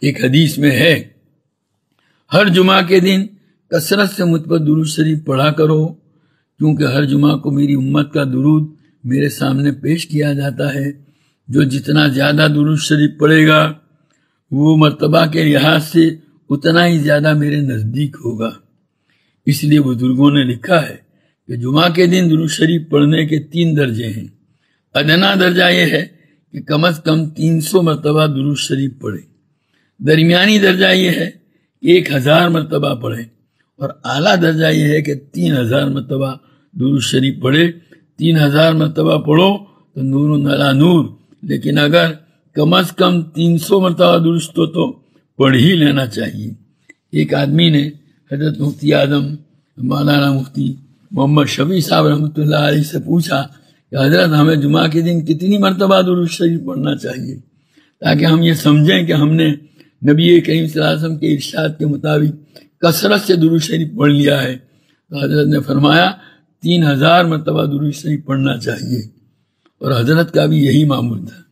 ایک حدیث میں ہے، ہر جمعہ کے دن کثرت سے مجھ پر درود شریف پڑھا کرو، کیونکہ ہر جمعہ کو میری امت کا درود میرے سامنے پیش کیا جاتا ہے۔ جو جتنا زیادہ درود شریف پڑھے گا وہ مرتبہ کے لحاظ سے اتنا ہی زیادہ میرے نزدیک ہوگا۔ اس لیے بزرگوں نے لکھا ہے کہ جمعہ کے دن درود شریف پڑھنے کے 3 درجے ہیں۔ ادنا درجہ یہ ہے کہ کم از کم 300 مرتبہ درود شریف پڑھے، درمیانی درجہ یہ ہے کہ 1000 مرتبہ پڑھے، اور اعلیٰ درجہ یہ ہے کہ 3000 مرتبہ درود شریف پڑھے۔ 3000 مرتبہ پڑھو تو نور علی نور، لیکن اگر کم از کم 300 مرتبہ درود تو پڑھ ہی لینا چاہیے۔ ایک آدمی نے حضرت مفتی اعظم مولانا مفتی محمد شفیع صاحب رحمۃ اللہ علیہ سے پوچھا کہ حضرت ہمیں جمعہ کے دن کتنی مرتبہ درود شریف پڑھنا چاہیے تاکہ ہم یہ سمجھیں کہ ہم نے نبی کریم صلی اللہ علیہ وسلم کے ارشاد کے مطابق کثرت سے درود شریف پڑھ لیا ہے؟ تو حضرت نے فرمایا 3000 مرتبہ درود شریف پڑھنا چاہیے، اور حضرت کا بھی یہی معمول تھا۔